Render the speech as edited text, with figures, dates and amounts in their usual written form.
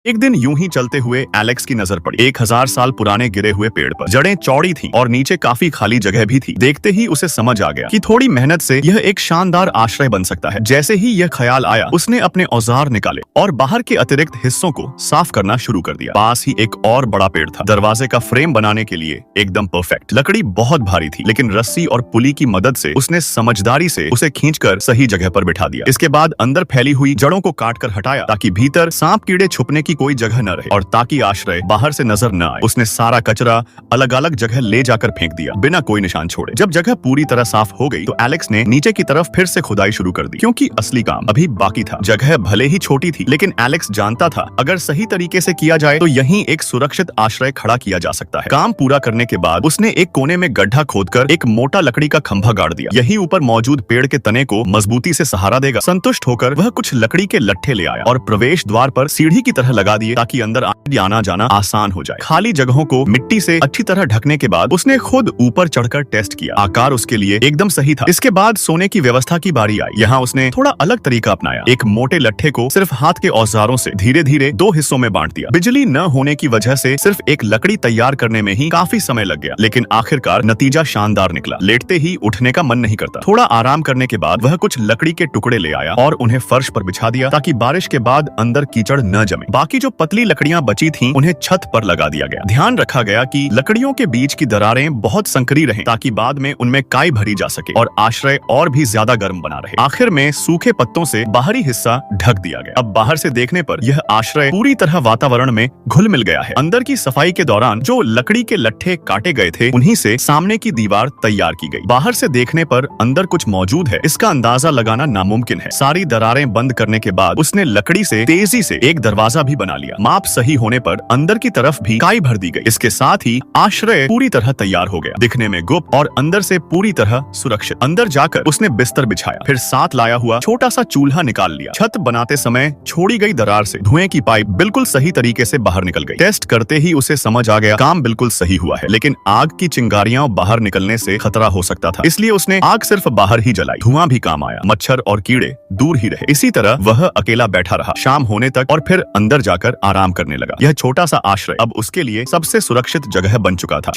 एक दिन यूं ही चलते हुए एलेक्स की नजर पड़ी 1000 साल पुराने गिरे हुए पेड़ पर। जड़ें चौड़ी थीं और नीचे काफी खाली जगह भी थी। देखते ही उसे समझ आ गया कि थोड़ी मेहनत से यह एक शानदार आश्रय बन सकता है। जैसे ही यह ख्याल आया, उसने अपने औजार निकाले और बाहर के अतिरिक्त हिस्सों को साफ करना शुरू कर दिया। पास ही एक और बड़ा पेड़ था, दरवाजे का फ्रेम बनाने के लिए एकदम परफेक्ट। लकड़ी बहुत भारी थी, लेकिन रस्सी और पुली की मदद से उसने समझदारी से उसे खींचकर सही जगह पर बिठा दिया। इसके बाद अंदर फैली हुई जड़ों को काटकर हटाया ताकि भीतर सांप कीड़े छुपने की कोई जगह न रहे और ताकि आश्रय बाहर से नजर न आए। उसने सारा कचरा अलग अलग जगह ले जाकर फेंक दिया, बिना कोई निशान छोड़े। जब जगह पूरी तरह साफ हो गई तो एलेक्स ने नीचे की तरफ फिर से खुदाई शुरू कर दी, क्योंकि असली काम अभी बाकी था। जगह भले ही छोटी थी, लेकिन एलेक्स जानता था अगर सही तरीके से किया जाए तो यहीं एक सुरक्षित आश्रय खड़ा किया जा सकता है। काम पूरा करने के बाद उसने एक कोने में गड्ढा खोदकर एक मोटा लकड़ी का खंभा गाड़ दिया। यही ऊपर मौजूद पेड़ के तने को मजबूती से सहारा देगा। संतुष्ट होकर वह कुछ लकड़ी के लट्ठे ले आया और प्रवेश द्वार पर सीढ़ी की तरह लगा दिए ताकि अंदर आना जाना आसान हो जाए। खाली जगहों को मिट्टी से अच्छी तरह ढकने के बाद उसने खुद ऊपर चढ़कर टेस्ट किया। आकार उसके लिए एकदम सही था। इसके बाद सोने की व्यवस्था की बारी आई। यहाँ उसने थोड़ा अलग तरीका अपनाया। एक मोटे लट्ठे को सिर्फ हाथ के औजारों से धीरे धीरे 2 हिस्सों में बांट दिया। बिजली न होने की वजह से सिर्फ एक लकड़ी तैयार करने में ही काफी समय लग गया, लेकिन आखिरकार नतीजा शानदार निकला। लेटते ही उठने का मन नहीं करता। थोड़ा आराम करने के बाद वह कुछ लकड़ी के टुकड़े ले आया और उन्हें फर्श पर बिछा दिया ताकि बारिश के बाद अंदर कीचड़ न जमे। बाकी जो पतली लकड़ियां बची थीं, उन्हें छत पर लगा दिया गया। ध्यान रखा गया कि लकड़ियों के बीच की दरारें बहुत संकरी रहें ताकि बाद में उनमें काई भरी जा सके और आश्रय और भी ज्यादा गर्म बना रहे। आखिर में सूखे पत्तों से बाहरी हिस्सा ढक दिया गया। अब बाहर से देखने पर यह आश्रय पूरी तरह वातावरण में घुल मिल गया है। अंदर की सफाई के दौरान जो लकड़ी के लट्ठे काटे गए थे, उन्हीं से सामने की दीवार तैयार की गई। बाहर से देखने पर अंदर कुछ मौजूद है, इसका अंदाजा लगाना नामुमकिन है। सारी दरारें बंद करने के बाद उसने लकड़ी से तेजी से एक दरवाजा भी बना लिया। माप सही होने पर अंदर की तरफ भी काई भर दी गई। इसके साथ ही आश्रय पूरी तरह तैयार हो गया, दिखने में गुप्त और अंदर से पूरी तरह सुरक्षित। अंदर जाकर उसने बिस्तर बिछाया, फिर साथ लाया हुआ छोटा सा चूल्हा निकाल लिया। छत बनाते समय छोड़ी गई दरार से धुएं की पाइप बिल्कुल सही तरीके से बाहर निकल गई। टेस्ट करते ही उसे समझ आ गया काम बिल्कुल सही हुआ है, लेकिन आग की चिंगारियां बाहर निकलने से खतरा हो सकता था, इसलिए उसने आग सिर्फ बाहर ही जलाई। धुआं भी काम आया, मच्छर और कीड़े दूर ही रहे। इसी तरह वह अकेला बैठा रहा शाम होने तक और फिर अंदर जाकर आराम करने लगा। यह छोटा सा आश्रय अब उसके लिए सबसे सुरक्षित जगह बन चुका था।